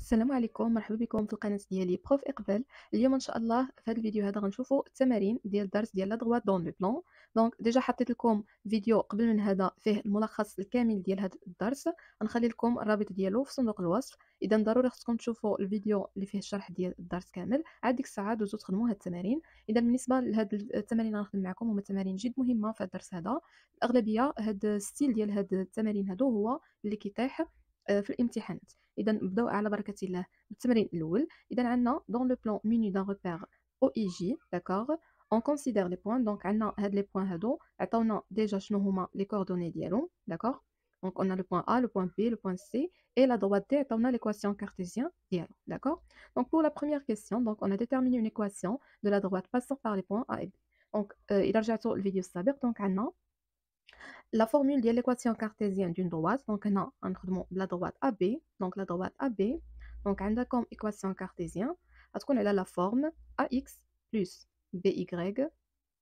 السلام عليكم، مرحبا بكم في القناة ديالي بروف إقبال. اليوم إن شاء الله في هذا الفيديو هذا غنشوفوا التمارين ديال الدرس ديال لا droite dans le plan. دونك ديجا حطيت لكم فيديو قبل من هذا فيه الملخص الكامل ديال هذا الدرس، غنخلي لكم الرابط ديالو في صندوق الوصف. اذا ضروري خصكم تشوفوا الفيديو اللي فيه الشرح ديال الدرس كامل، عاد ديك الساعه دوزو تخدموا هاد التمارين. اذا بالنسبه لهاد التمارين اللي غنخدم معكم هما تمارين جد مهمه في الدرس هذا. الاغلبيه هاد الستيل ديال هاد التمارين هادو هو اللي كيطيح في الامتحانات. اذا نبداو على بركه الله بالتمرين الاول. اذا عندنا dans le plan menu d'un repère OIJ, d'accord, on considère les points. donc عندنا هاد les points هادو عطاونا ديجا شنو هما les coordonnées ديالهم, d'accord. donc on a le point A, le point B, le point C et la droite D عطاونا l'équation cartésienne ديالو, d'accord. donc pour la première question, donc on a déterminé une équation de la droite passant par les points A et B. donc إذا رجعتوا الفيديو السابق, donc عندنا la formule de l'équation cartésienne d'une droite. donc هنا غنخدموا la droite AB. donc la droite AB, donc عندها comme équation cartésienne غتكون على la forme AX plus BY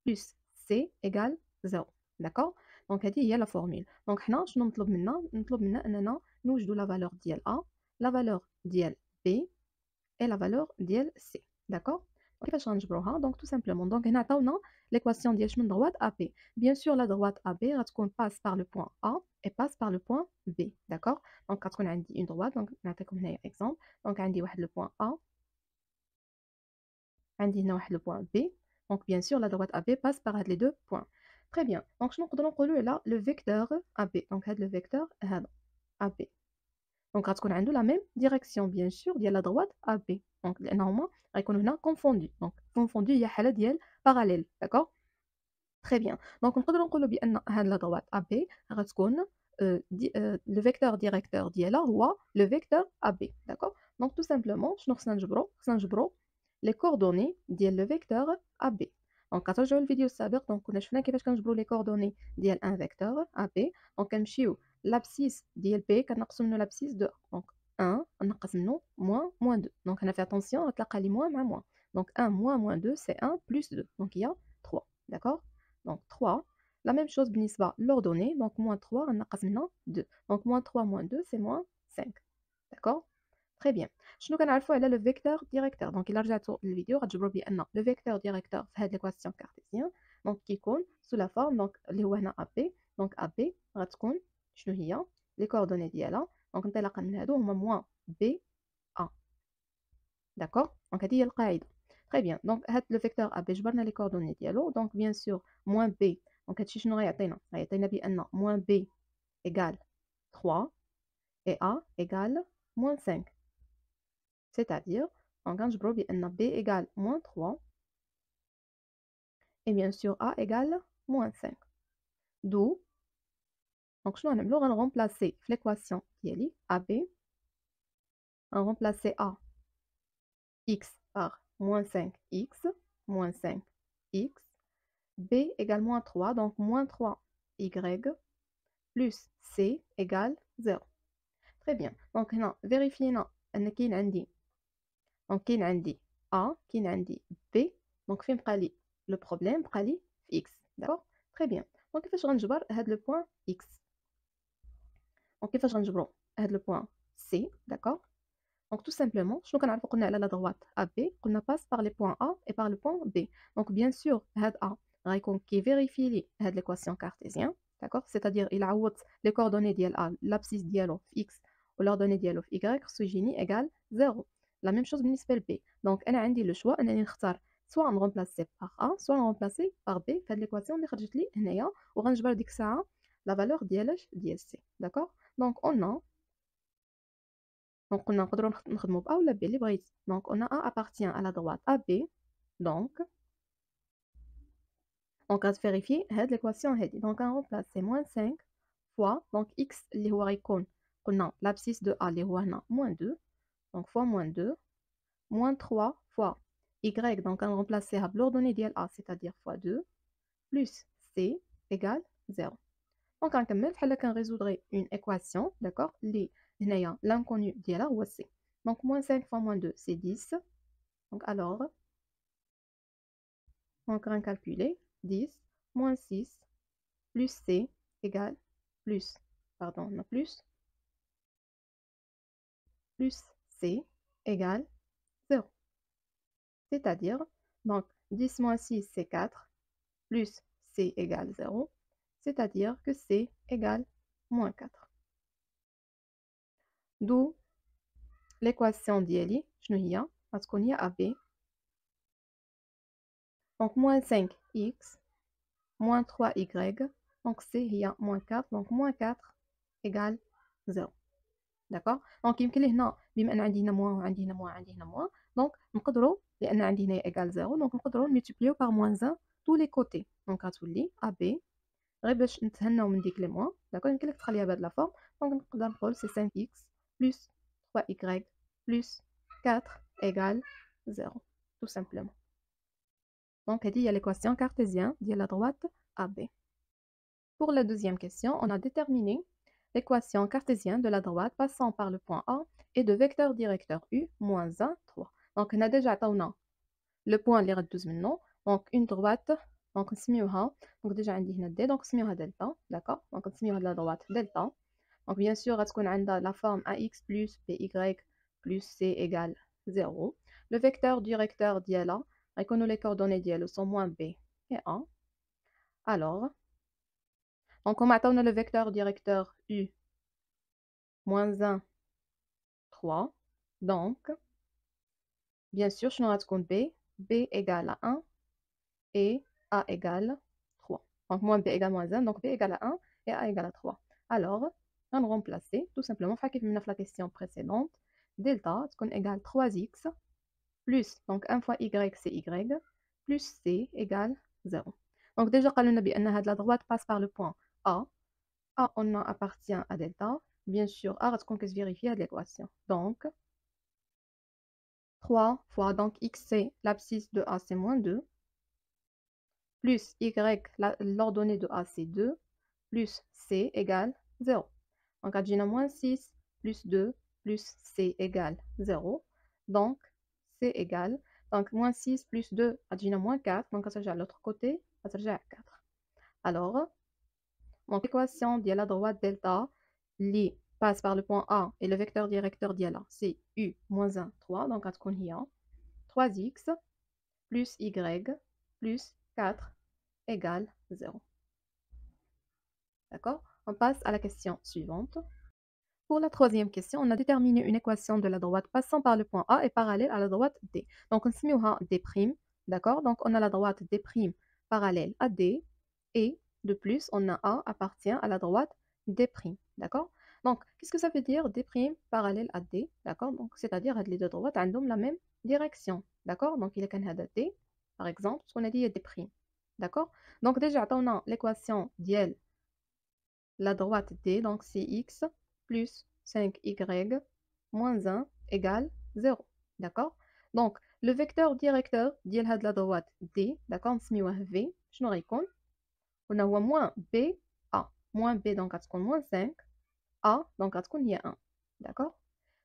plus C égale 0, d'accord. donc هذه هي la formule. donc حنا شنو مطلوب منا اننا نوجدوا la valeur ديال A, la valeur ديال B et la valeur ديال C, d'accord. كيفاش غنجبروها؟ donc tout simplement, donc هنا عطاونا l'équation ديال شنو droite AB. bien sûr la droite AB غتكون passe par le point A et passe par le point B, d'accord. donc غتكون عندي une droite. donc نعطيكم هنايا exemple. donc عندي واحد le point A, عندي هنا واحد le point B. donc bien sûr la droite AB passe par هاد les deux points. très bien. donc شنو نقدروا نقولوا على le vecteur AB؟ donc هاد le vecteur هذا AB, donc غتكون عنده la même direction bien sûr ديال la droite AB. donc لان هما غيكونوا هنا confondus. donc confondus هي حاله ديال parallèle, d'accord. très bien. donc نقدروا نقولوا بان هاد la droite AB غتكون le vecteur directeur ديالها هو le vecteur AB, d'accord. donc tout simplement شنو خصنا نجبروا les coordonnées ديال le vecteur AB. donc كترجعوا للفيديو السابق, donc كنا شفنا كيفاش كنجبروا les coordonnées ديال un vecteur AB. donc كنمشيو l'abscisse ديال B كنقصوا منه l'abscisse de A. donc 1 نقص منه moins 2. donc هنا في attention غتلقى لي moins مع moins. donc 1 moins 2 c'est 1 plus 2. donc il y a 3, d'accord. donc 3. la même chose بالنسبة l'ordonnée. donc moins 3 غنقص منها 2. donc moins 3 moins 2 c'est moins 5, d'accord. très bien. شنو كنعرفوا على لو فيكتور ديريكتور؟ دونك الا رجعتوا للفيديو غتجبروا بان لو فيكتور ديريكتور في هاد ليكواسيون كارتيزيان دونك كيكون سو لا فورم دونك اللي هو هنا ابي. دونك ابي غتكون شنو هي لي كوردوني ديالها؟ دونك انطلاقا من هادو هما موان بي ا, داكوغ. دونك هذه هي القاعده. très bien. دونك هاد لو فيكتور ابي جبرنا لي كوردوني ديالو. دونك بيان سور موان بي, دونك هادشي شنو غيعطينا بان موان بي ايغال 3 et a égale moins 5. c'est-à-dire, on غنجبروا بأن B égale moins 3 et bien sûr A égale moins 5. d'où, donc شنو غنعملوا؟ غنرمبلاسي في l'équation ديالي AB, غنرمبلاسي A x par moins 5x moins 5x, B égale moins 3, donc moins 3y plus C égale 0. très bien. donc هنا vérifiez أن كاين عندي, donc كاين عندي A, كاين عندي B. donc فين بقى لي لو بروبليم؟ بقى لي في x, d'accord. très bien. donc كيفاش غنجبر هاد لو بوين x؟ donc كيفاش غنجبرو هاد لو بوين C, d'accord. donc tout simplement شنو كنعرفو؟ قلنا على لا droite AB قلنا passe par les points A et par le point B. donc bien sûr هاد A غيكون كيفيريفي لي هاد ليكواسيون كارتيزيان, d'accord. c'est-à-dire il عوض لي كوردوني ديال A, l'abscisse ديالو في x والأوردوني ديالو في y, خصو يجيني égal 0. la même chose بالنسبه ل B. donc انا عندي لو شوا انني نختار سواء نغومبلاسي بار A سواء نغومبلاسي بار B في هاد ليكواسيون اللي خرجت لي هنايا, وغنجبر ديك الساعه لا فالور ديالاش ديال C, d'accord. donc on a, donc قلنا نقدروا نخدموا ب A ولا B اللي بغيتي. donc on a A appartient à la droite AB. donc غتفيريفي هاد ليكواسيون هادي. donc غنرمبلاسي moins 5 fois donc x اللي هو غيكون قلنا l'abscisse de A اللي هو هنا moins 2, donc fois moins 2 moins 3 fois y, donc on remplacer l'ordonnée ديال A c'est-à-dire fois 2 plus C égale 0. donc on كنكمل بحال كنريزودري une équation, d'accord, اللي هنايا l'inconnu ديالها هو C. donc moins 5 fois moins 2 c'est 10. donc alors on va calculer 10 moins 6 plus C égale plus C égale 0. C'est-à-dire, donc 10 moins 6, c'est 4, plus C égale 0, c'est-à-dire que C égale moins 4. D'où l'équation ديالي شنو هي غتكون هي AB. Donc moins 5x moins 3y, donc C هي moins 4, donc moins 4 égale 0. D'accord. Donc يمكن لي هنا بما ان عندي هنا moins وعندي هنا moins وعندي هنا moins, donc نقدروا لان عندي هنا égale 0, donc نقدروا نملتيبليو par moins 1 tous les côtés. donc غتولي AB غير باش نتهناو من ديك لي موان. داكور يمكن لك تخليها بهاد لا فورم. دونك نقدر نقول سي 5x plus 3y plus 4 égale 0 tout simplement. Donc هذه هي l'équation cartésienne de la droite AB. Pour la deuxième question, on a déterminé l'équation cartésienne de la droite passant par le point A et de vecteur directeur U moins 1, 3. Donc on a déjà عطاونا le point اللي غدوز منه. Donc une droite, donc نسميوها, donc déjà عندي هنا D, donc نسميوها delta, d'accord. donc نسميوها la droite delta. donc bien sûr غتكون عندها la forme AX plus BY plus C égale 0. le vecteur directeur ديالها غيكونوا les coordonnées ديالو sont moins B et A. alors donc on عطاونا le vecteur directeur U moins 1 3. donc bien sûr شنو غتكون B égale à 1 et A égale 3. Donc moins B égale moins 1, donc B égale à 1 et A égale à 3. Alors, on va remplacer tout simplement, comme la question précédente, delta égale 3x plus, donc 1 fois y c'est y, plus c égale 0. Donc déjà, la droite passe par le point A. A on appartient à delta. Bien sûr, A va se vérifier l'équation. Donc 3 fois donc x c'est l'abscisse de A c'est moins 2. plus y, l'ordonnée de A c'est 2, plus C égale 0. Donc, on a moins 6 plus 2 plus C égale 0. Donc, C égale, donc moins 6 plus 2, on a moins 4. Donc, on va à l'autre côté, on va à 4. Alors, donc l'équation de la droite delta, qui passe par le point A et le vecteur directeur d'Yala, c'est U moins 1, 3. Donc, on a 3x plus y plus 4 égale 0. D'accord. On passe à la question suivante. Pour la troisième question, on a déterminé une équation de la droite passant par le point A et parallèle à la droite D. Donc, on se met D'. D'accord. Donc, on a la droite D' parallèle à D. Et de plus, on a A appartient à la droite D'. D'accord. Donc, qu'est-ce que ça veut dire D' parallèle à D? D'accord. Donc, c'est-à-dire que les deux droites ont la même direction. D'accord. Donc, il y a D, par exemple, ce qu'on a dit D'. D'accord. Donc, déjà, on a l'équation d'IL. La droite D, donc c'est x plus 5y moins 1 égale 0. D'accord. Donc, le vecteur directeur de la droite D, d'accord, on V, je n'aurai qu'un. On a moins B, A. Moins B, donc on moins 5. A, donc on y a 1. D'accord.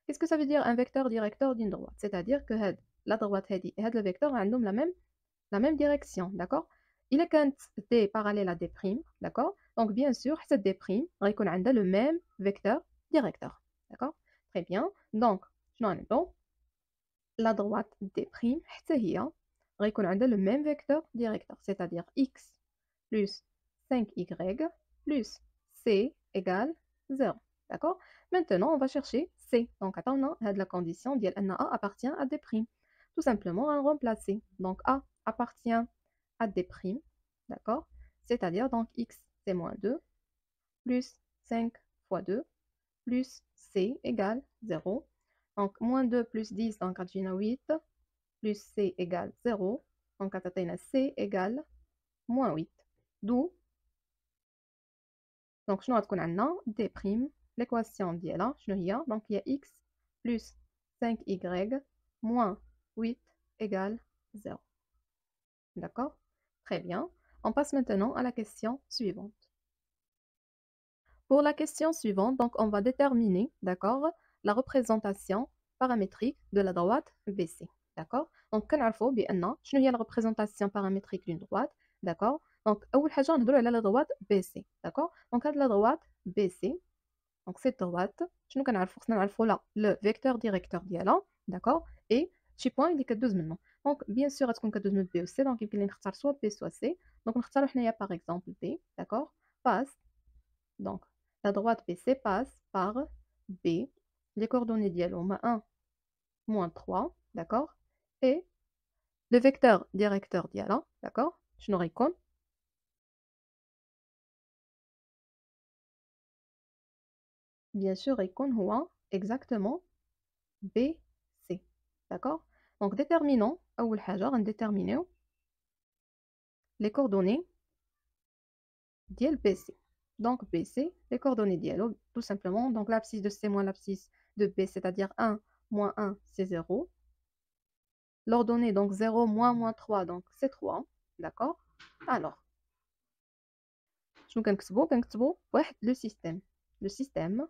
Qu'est-ce que ça veut dire un vecteur directeur d'une droite? C'est-à-dire que la droite et le vecteur ont la même direction. D'accord. Il est quand D parallèle à D', d'accord. Donc, bien sûr, cette D', va avoir le même vecteur directeur. D'accord. Très bien. Donc, je n'en ai pas. La droite D', va avoir le même vecteur directeur, c'est-à-dire x plus 5y plus c égale 0. D'accord. Maintenant, on va chercher c. Donc, attends, on a la condition d'A appartient à D'. Tout simplement, on va remplacer. Donc, A appartient à D', d'accord. C'est-à-dire, donc, x, c'est moins 2, plus 5 fois 2, plus c égale 0. Donc, moins 2 plus 10, donc, on a 8, plus c égale 0. Donc, on a c égale moins 8. D'où, donc, je vais D', l'équation d'Yela, donc, il y a x plus 5y moins 8 égale 0. D'accord. Très bien. On passe maintenant à la question suivante. Pour la question suivante, donc on va déterminer, d'accord, la représentation paramétrique de la droite BC. D'accord. Donc, كنعرفوا بأن شنو هي la représentation paramétrique d'une droite. D'accord. Donc, أول حاجة نهضروا على la droite BC. D'accord. Donc, هاد la droite BC. Donc cette droite, شنو كنعرفو خصنا نعرفو لا le vecteur directeur ديالها d'accord et شي بوين اللي كدوز منه. دونك بيان سور غتكون كدوز من بي و سي، دونك يمكن لي نختار سوا بي سوا سي. دونك نختارو حنايا باغ اكزومبل بي d'accord passe. Donc la droite BC passe par B. Les coordonnées ديالو هما 1 moins 3 d'accord et le vecteur directeur ديالها d'accord شنو غيكون؟ bien sûr غيكون هو exactement BC d'accord. donc déterminons أول حاجة غنديتيرمينيو les coordonnées ديال BC. donc BC les coordonnées ديالو tout simplement donc l'abscisse de C moins l'abscisse de B, c'est-à-dire 1 moins 1 c'est 0. L'ordonnée, donc 0 moins 3, donc c'est 3. D'accord. Alors, je vais كنكتبو واحد le système. Le système.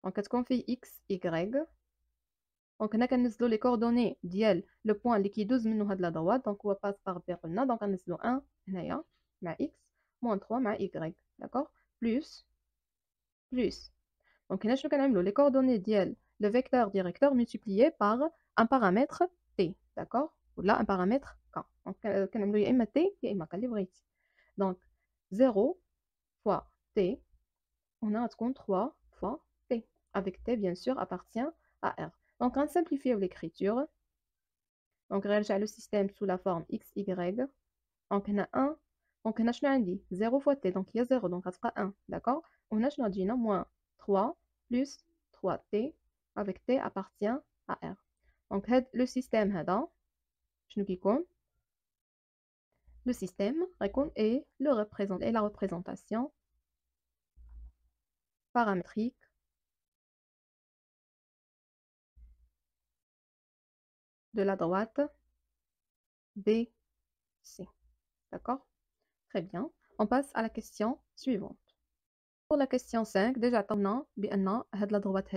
Donc, كتكون فيه x, y. Donc, هنا كننزلو les coordonnées ديال le point اللي كيدوز منو هاد لا droite. Donc, هو passe par B قلنا. Donc, غننزلو 1 هنايا مع x, moins 3 مع y. D'accord. Plus. Donc, هنا شنو كنعملو les coordonnées ديال le vecteur directeur multiplié par un paramètre t. D'accord. Là, un paramètre k. Donc, كنعملو يا إما t يا إما k اللي بغيتي. Donc 0 fois t, on a 3 fois t. Avec t, bien sûr, appartient à R. Donc, on simplifie l'écriture. Donc, on le système sous la forme x, y. Donc, on a 1. Donc, on a 0 fois t. Donc, il y a 0. Donc, ça sera 1. D'accord. On a moins 3 plus 3t. Avec t appartient à R. Donc, le système, le système est la représentation paramétrique de la droite BC. D'accord? Très bien. On passe à la question suivante. Pour la question 5, déjà, la droite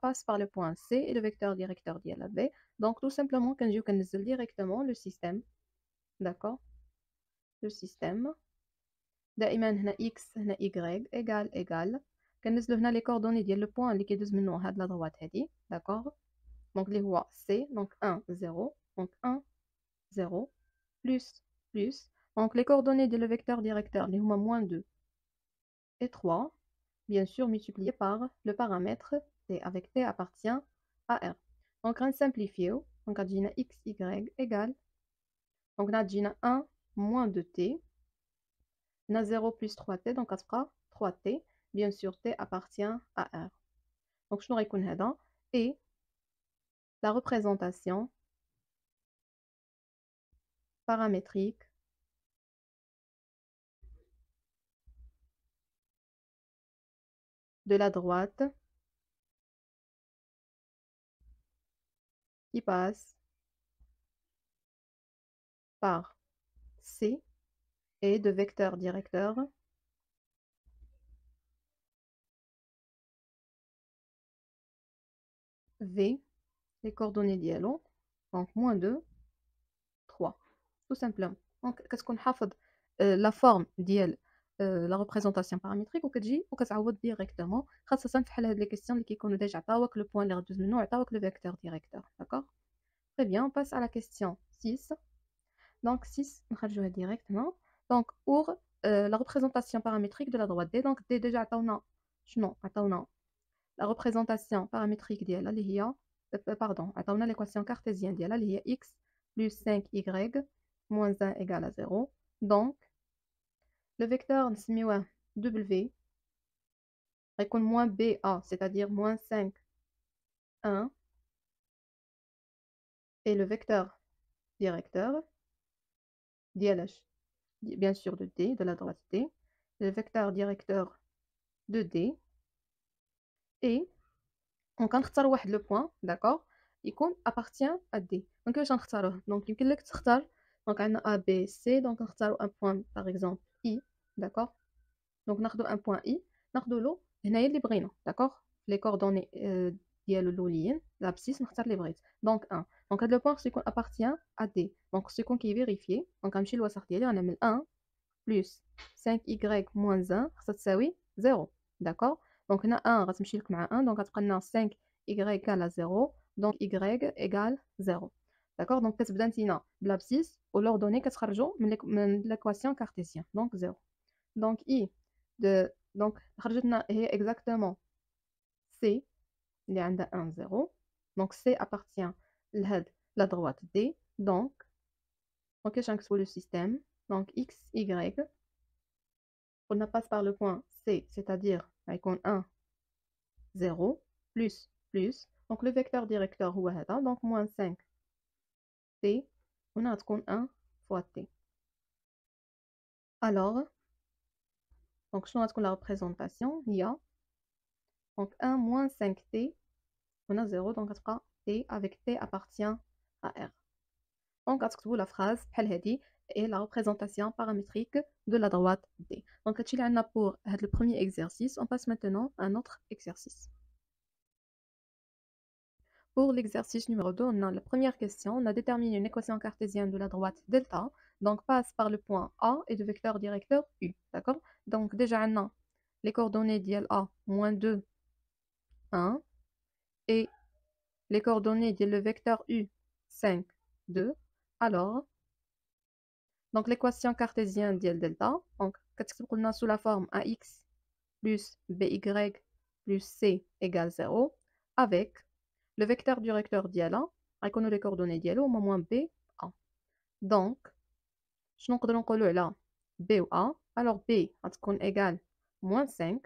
passe par le point C et le vecteur directeur de la B. Donc, tout simplement, quand je connais directement le système. D'accord? Le système. دائما هنا x هنا y égal. كنزلو هنا les coordonnées ديال le point اللي كيدوز منو هاد la droite هادي. D'accord? Donc, اللي هو C. Donc, 1, 0. Donc, 1, 0. Plus. Donc, les coordonnées de le vecteur directeur, les huma moins 2 et 3, bien sûr, multipliées par le paramètre t. Avec t appartient à R. Donc, on simplifie. Donc, on a x, y égale. Donc, on a 1 moins 2t. On a 0 plus 3t. Donc, on fera 3t. Bien sûr, t appartient à R. Donc, je n'aurai qu'une et la représentation paramétrique de la droite qui passe par C et de vecteur directeur V, les coordonnées dialogue, donc moins 2, 3, tout simplement. Donc, qu'est-ce qu'on a fait la forme ديال la représentation paramétrique وكتجي وكتعوض directement خاصة في حال هاد les questions اللي كيكونوا déjà عطاوك le point اللي غدوز منه عطاوك le vecteur directeur. D'accord? Très bien, on passe à la question 6. Donc 6 نخرجوها directement. Donc pour la représentation paramétrique de la droite D, donc D déjà عطاونا شنو عطاونا la représentation paramétrique ديالها اللي هي pardon عطاونا l'équation cartésienne ديالها اللي هي x plus 5y moins 1 égale à 0. Donc le vecteur نسميوه W غيكون moins BA, c'est-à-dire moins 5 1, et le vecteur directeur ديالش bien sûr de D, de la droite D, le vecteur directeur de D, et donc غنختار واحد لو بوين داكوغ يكون appartient à D. دونك كيفاش غنختاروه؟ دونك يمكن لك تختار دونك عندنا A B C. دونك نختارو ان بوين باغ اكزومبل I. داكوغ دونك ناخدو ان بوين I ناخدو له هنايا اللي بغينا. داكوغ لي كوردوني ديالو الاوليين لابسيس نختار اللي بغيت. دونك 1. دونك هاد لو بوين خصو يكون appartient à D. دونك خصو يكون كيفيريفي. دونك غنمشي للوسط ديالي غنعمل 1 plus 5y moins 1 خاصها تساوي 0. D'accord. Donc هنا 1 غتمشي لك مع 1 donc غتبقى لنا 5y égale 0 donc y égale 0. D'accord. Donc كتبدا نتينا بلابسيس ولوردوني كتخرجوا من l'équation cartésienne donc 0. Donc i de donc خرجت لنا هي exactement c اللي عندها 1 0. Donc c appartient لهاد la droite d. Donc كيفاش غنكتبوا le système donc x y on passe par le point C, c'est-à-dire avec 1, 0, plus, donc le vecteur directeur هو هذا, donc moins 5 t, on a 1 fois t. Alors, donc شنو غتكون la représentation il y a donc 1 moins 5 t, on a 0, donc غتبقى t avec t appartient à R. Donc غتكتبوا la phrase بحال هذه et la représentation paramétrique de la droite D. Donc هادشي اللي عندنا pour le premier exercice. On passe maintenant à un autre exercice. Pour l'exercice numéro 2, on a la première question. On a déterminé une équation cartésienne de la droite delta. Donc passe par le point A et de vecteur directeur U. D'accord. Donc déjà on a les coordonnées d'IL A, moins 2, 1. Et les coordonnées de le vecteur U, 5, 2. Alors, donc l'équation cartésienne d'IL delta, donc on a sous la forme AX plus BY plus C égale 0, avec le vecteur directeur d'IL A, on connaît les coordonnées d'IL A, moins B, A. Donc, je vais dire là B ou A. Alors B va égal moins 5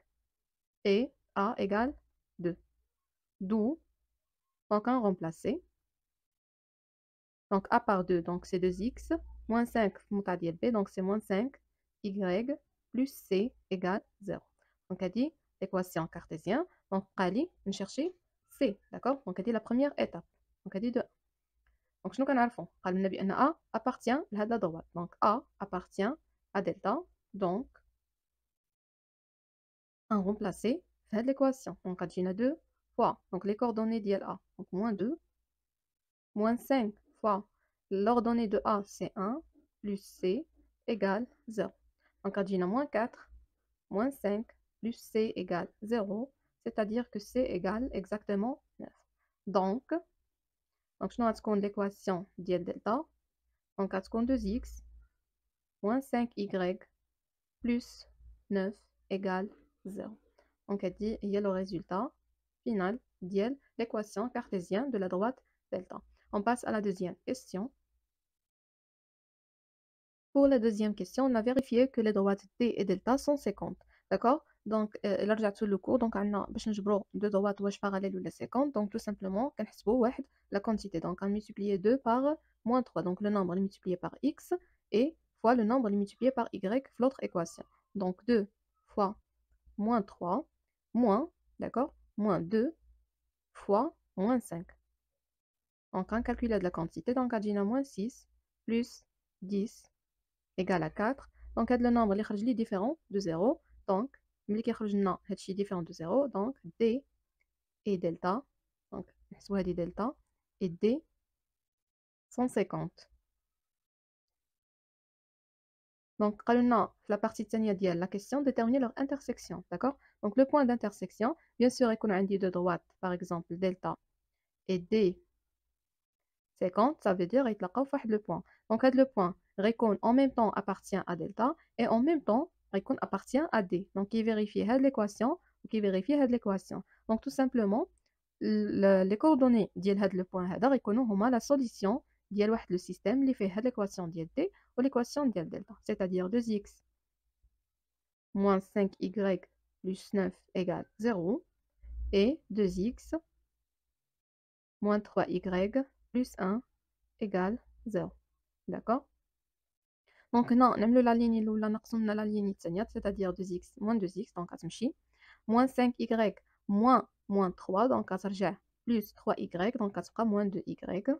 et A égale 2. D'où, donc on remplacer. Donc A par 2, donc c'est 2x, moins 5 mutadil B, donc c'est moins 5 y plus C égale 0. Donc on dit l'équation cartésienne. Donc on va chercher C, d'accord. Donc on dit la première étape. Donc on dit 2. Donc شنو كنعرفوا قال لنا بان A appartient لهاد la droite. Donc A appartient à delta. Donc on remplacer في هاد l'équation. Donc غتجينا 2 fois donc les coordonnées ديال A. Donc moins 2 moins 5 fois l'ordonnée de A c'est 1 plus C égale 0. Donc غتجينا moins 4 moins 5 plus C égale 0, c'est-à-dire que C égale exactement 9. Donc شنو غتكون l'équation ديال delta. Donc غتكون 2x moins 5y plus 9 égale 0. Donc elle dit il y a le résultat final de l'équation cartésienne de la droite delta. On passe à la deuxième question. Pour la deuxième question, on a vérifié que les droites D et delta sont séquentes. D'accord. Donc là رجعت sur le cours. Donc on a باش نجبروا deux droites واش parallèles ou la séquente. Donc tout simplement كنحسبوا واحد la quantité. Donc on multiplie 2 par moins 3. Donc le nombre est multiplié par x et fois le nombre est multiplié par y l'autre équation. Donc 2 fois moins 3 moins, d'accord, moins 2 fois moins 5. Donc on calcule de la quantité. Donc on a moins 6 plus 10 égale à 4. Donc le nombre est différent de 0. Donc ملي كيخرج لنا هادشي différent de 0. Donc D et delta. Donc نحسبوا هادي delta et D 150. Donc قالوا لنا في la partie الثانية ديال la question déterminer leur intersection. D'accord. Donc le point d'intersection, bien sûr يكون عندي deux droites, par exemple delta et D 50, ça veut dire يتلاقاو في واحد le point. Donc le point ريكون en même temps appartient à delta et en même temps ريكون appartient à D. Donc il vérifie هاد l'équation ou qui vérifie هاد l'équation. Donc tout simplement les coordonnées ديال هاد le point هذا غيكونوا هما la solution ديال واحد le système اللي فيه هاد l'équation ديال D ou l'équation ديال delta, c'est-à-dire 2x moins 5y plus 9 égale 0 et 2x moins 3y plus 1 égale 0. D'accord. Donc non, on a la ligne الأولى نقصوا لنا la ligne الثانية, c'est-à-dire 2x moins 2x, donc غتمشي moins 5y moins 3, donc غترجع plus 3y, donc غتبقى moins 2y.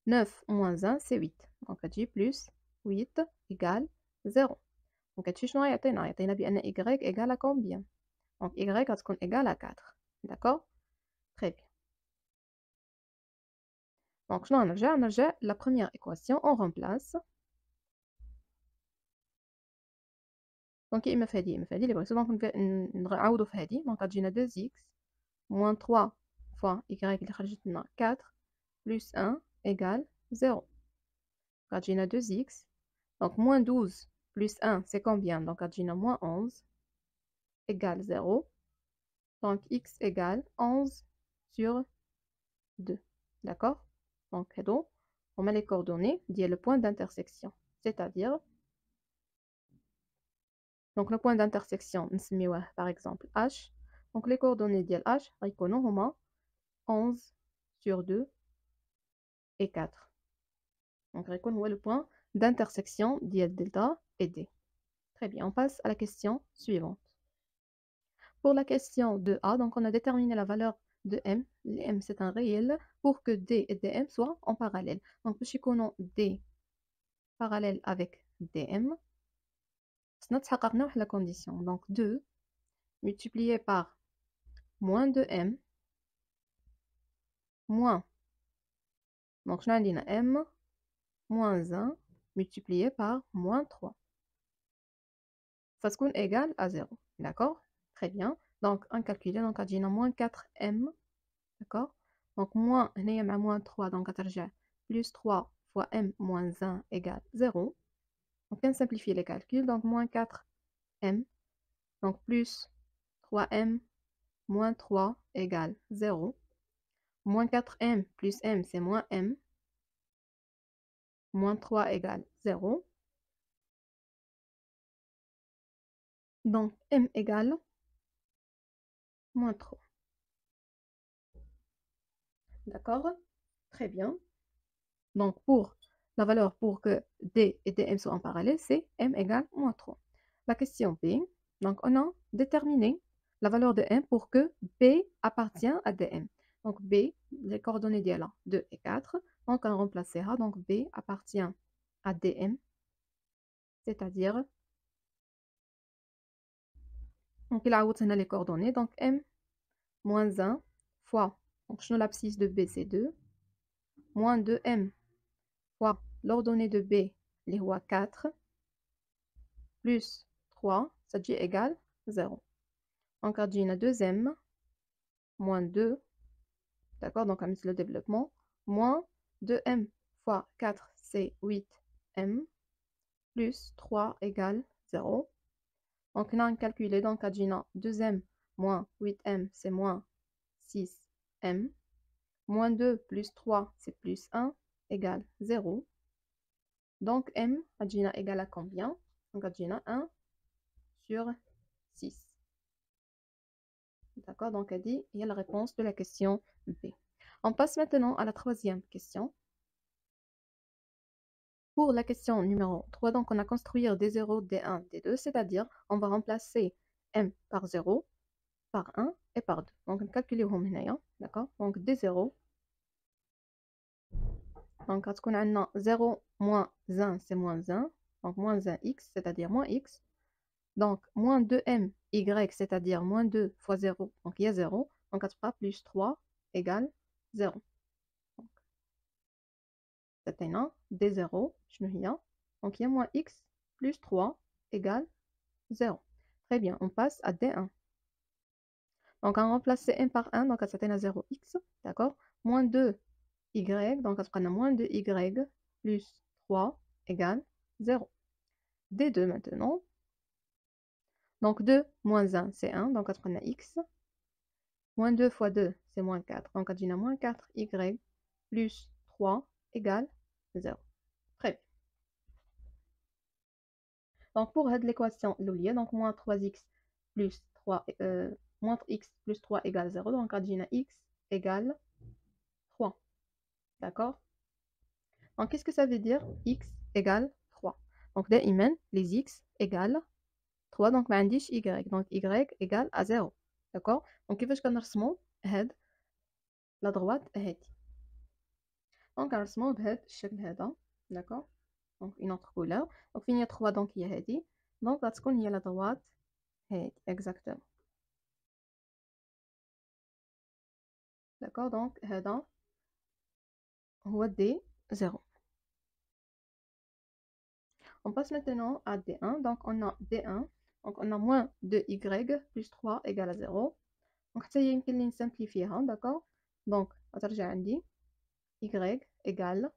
9 moins 1 c'est 8, donc غتجي plus 8 égale 0. Donc هادشي شنو غيعطينا بأن y égale à combien. Donc y غتكون égale à 4. D'accord. Très bien. Donc شنو غنرجع la première équation, on remplace. دونك يا إما في هادي يا إما في هادي اللي بغيتو. دونك نعوضو في هادي. دونك غتجينا 2x moins 3 fois y اللي خرجت لنا 4 plus 1 égale 0. غتجينا 2x. Donc moins 12 plus 1 c'est combien? Donc غتجينا moins 11 égale 0. Donc x égale 11 sur 2. D'accord? Donc on met les coordonnées ديال le point d'intersection. C'est-à-dire, donc le point d'intersection نسميوه par exemple h. Donc les coordonnées ديال h غيكونوا هما 11 sur 2 et 4. Donc غيكون هو le point d'intersection ديال delta et d. Très bien, on passe à la question suivante. Pour la question de A, donc on a déterminé la valeur de M. M c'est un réel pour que D et DM soient en parallèle. Donc باش يكونوا D parallèle avec DM, خصنا تحققنا واحد la condition. Donc 2 multiplié par moins 2M moins, donc شنو عندنا M moins 1 multiplié par moins 3. Ça se égal à 0. D'accord? Très bien. Donc, on calcule. Donc, on a moins 4m. D'accord? Donc, moins, moins 3. Donc, on plus 3 fois m moins 1 égale 0. On vient simplifier les calculs. Donc, moins 4m. Donc, plus 3m moins 3 égale 0. Moins 4m plus m, c'est moins m. Moins 3 égale 0. Donc, m égale moins 3. D'accord? Très bien. Donc, pour la valeur pour que D et DM soient en parallèle, c'est M égale moins 3. La question B, donc on a déterminé la valeur de M pour que B appartient à DM. Donc, B, les coordonnées d'IA 2 et 4. Donc, on remplacera. Donc, B appartient à DM, c'est-à-dire, donc il a les coordonnées. Donc, M moins 1 fois, donc je l'abscisse de B, c'est 2, moins 2M fois l'ordonnée de B, les rois 4, plus 3, ça dit égal 0. Donc, on a 2m moins 2, d'accord, donc on met le développement, moins 2m fois 4, c'est 8m, plus 3 égale 0. Donc, on a calculé, donc on a 2m moins 8m, c'est moins 6m, moins 2 plus 3, c'est plus 1, égale 0. Donc, m, on a égal à combien? Donc, on a 1 sur 6. D'accord, donc elle dit, il y a la réponse de la question B. On passe maintenant à la troisième question. Pour la question numéro 3, donc on a construit D0, D1, D2, c'est-à-dire on va remplacer M par 0, par 1 et par 2. Donc on calcule هنا, d'accord? Donc D0, donc quand on a 0 moins 1, c'est moins 1, donc moins 1x, c'est-à-dire moins x. Donc moins 2m, y, c'est-à-dire moins 2 fois 0, donc il y a 0, donc ça sera plus 3 égale 0. C'était D0, donc il y a moins x plus 3 égale 0. Très bien, on passe à D1. Donc on remplace m par 1, donc ça à 0x, d'accord? Moins 2y, donc on a moins 2y plus 3 égale 0. D2 maintenant. Donc 2 moins 1, c'est 1, donc on a x. Moins 2 fois 2, c'est moins 4. Donc on a moins 4y plus 3 égale 0. Très bien. Donc pour l'équation l'oulier, donc moins 3x plus 3, moins x plus 3 égale 0. Donc on a x égale 3. D'accord? Donc qu'est-ce que ça veut dire x égale 3? Donc دائما les x égale 3. Donc ما عنديش y. Donc y égale à 0. D'accord? Donc كيفاش كنرسمو هاد la droite هادي؟ Donc كنرسمو بهاد الشكل هذا. D'accord? Donc une autre couleur. Donc فين هي 3 donc هي هادي. Donc غتكون هي la droite هادي exactement. D'accord? Donc هذا هو D0. On passe maintenant à D1. Donc on a D1. Donc on a moins 2y plus 3 égale à 0. Donc حتى هي يمكن لي نسامبليفيها داكوغ. دونك غترجع عندي y égale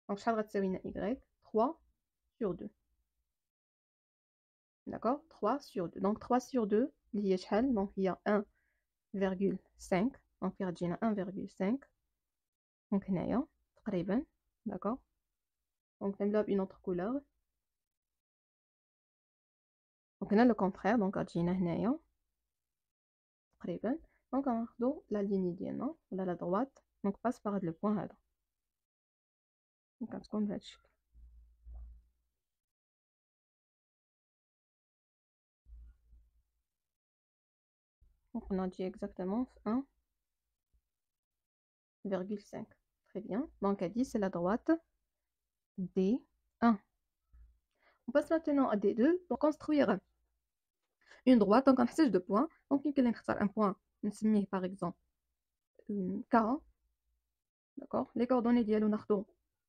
donc شحال غتساوي لنا y 3 sur 2. D'accord, 3 sur 2. Donc 3 sur 2 اللي هي شحال؟ donc هي 1,5. donc في غتجينا 1,5. donc هنايا تقريبا. d'accord. donc نملاها بإون autre couleur. donc هنا لو كونترير donc غتجينا هنايا تقريبا. donc غناخدو لا ليني ديالنا ولا لا droite donc passe par هاد لو بوين هذا. donc غتكون بهاد الشكل. donc on a dit exactement 1,5. très bien. donc elle dit c'est la droite D1. on passe maintenant à D2 pour construire une droite. donc غنحتاج دو بوين. donc يمكن لي نختار ان بوين نسميه par exemple K. d'accord. les coordonnées ديالو ناخدو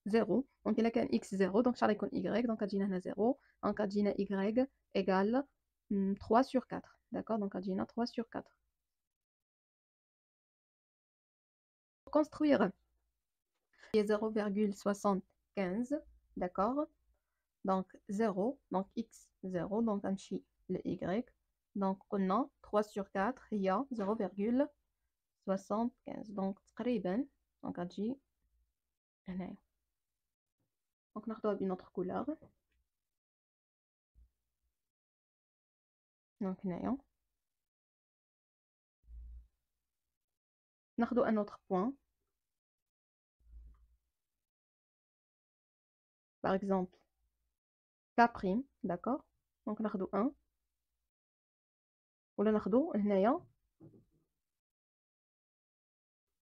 0. donc إلا كان x 0 donc شحال غيكون y donc غتجينا هنا 0. donc غتجينا y égale 3 sur 4. d'accord. donc غتجينا 3 sur 4. pour construire 0,75. d'accord. donc 0 donc x 0 donc غنمشي ل y. donc قلنا 3 sur 4 هي 0,75. donc تقريبا donc غتجي هنايا. donc ناخدوها بين autre couleur. donc هنايا ناخدو un autre point par exemple K'. d'accord. donc ناخدو 1 ولا ناخدو هنايا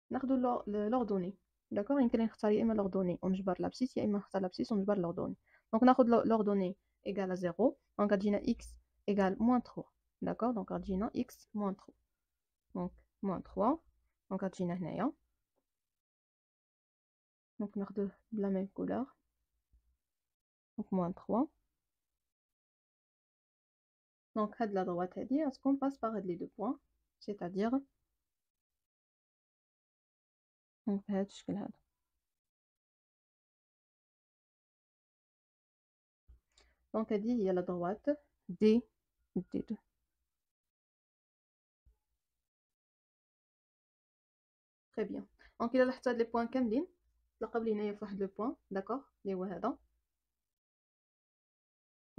ناخدو l'ordonnée. d'accord. يمكن لي نختار يا اما l'ordonnée ونجبر l'abscisse يا اما نختار l'abscisse ونجبر l'ordonnée. donc ناخد l'ordonnée égale à 0. donc غتجينا x égale moins 3. d'accord. donc غتجينا x moins 3. donc moins 3 donc غتجينا هنايا. donc ناخدوه بلا même couleur. donc moins 3. donc هاد la droite هادي غتكون passe par هاد les deux points c'est-à-dire donc بهاد الشكل هذا. donc هادي هي la droite D2. très bien. donc إلا لاحظت هاد لي بوين كاملين تلقاو لي هنايا فواحد لو بوين داكوغ اللي هو هذا.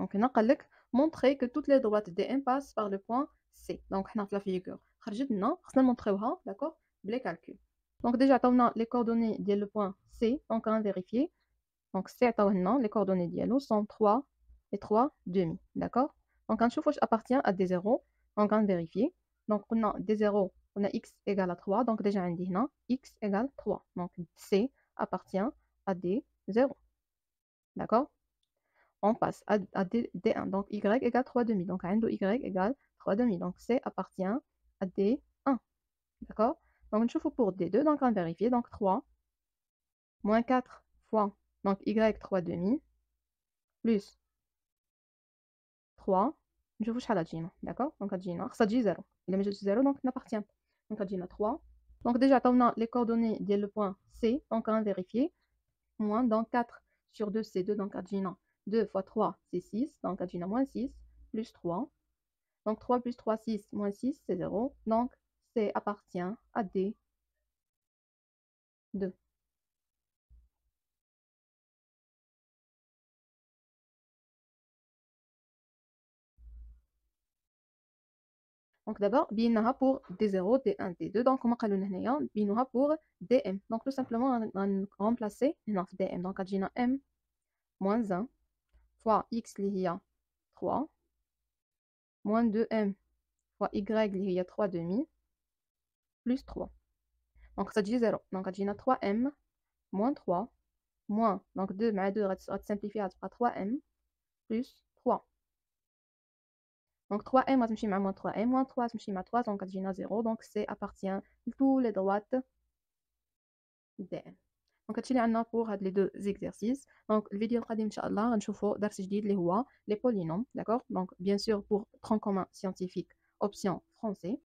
donc هنا قالك montrer que toutes les droites D1 passent par le point C. donc حنا في لا فيغور خرجت لنا خصنا نمونطريوها داكوغ بلي كالكول. donc déjà عطاونا les coordonnées ديال le point C. donc on va vérifier. donc C عطاوه لنا les coordonnées ديالو sont 3 et 3 demi. d'accord. donc غنشوف واش appartient à D0. donc on va vérifier. donc قلنا D0 on a x égale à 3. donc déjà عندي هنا x égale 3. donc C appartient à D0. d'accord. on passe à D1. donc y égale 3 demi. donc عنده y égale 3 demi. donc C appartient à D1. d'accord. donc نشوفو pour D2. donc on va vérifier. donc 3 moins 4 fois donc y 3 demi plus 3 نشوفو شحال غتجينا. d'accord. donc غتجينا خصها تجي 0. الا ما جاتش 0 donc n'appartient. donc غتجينا 3. donc déjà عطاونا les coordonnées ديال le point C. donc on va vérifier. moins donc 4 sur 2 c'est 2. donc غتجينا 2 fois 3 c'est 6. donc غتجينا moins 6 plus 3. donc 3 plus 3 6 moins 6 c'est 0. donc C appartient à D2. donc d'abord بيناها pour D0 D1 D2. donc هما قالوا لنا هنايا بينوها pour DM. donc tout simplement غنرمبلاسي هنا في DM. donc غتجينا M moins 1 fois X اللي هي 3 moins 2M fois Y اللي هي 3 demi plus 3. donc ça تجي 0. donc غتجينا 3M moins 3 moins donc 2 مع 2 غتسامبليفي غتبقى 3M plus 3. donc 3M غتمشي مع moins 3M moins 3 غتمشي مع 3 donc غتجينا 0. donc C appartient à tous les droites DM. دونك هادشي اللي عندنا pour هاد les 2 exercices. دونك الفيديو القادم إن شاء الله غنشوفوا درس جديد اللي هو les polynômes. D'accord. Donc bien sûr pour tronc commun scientifique option français.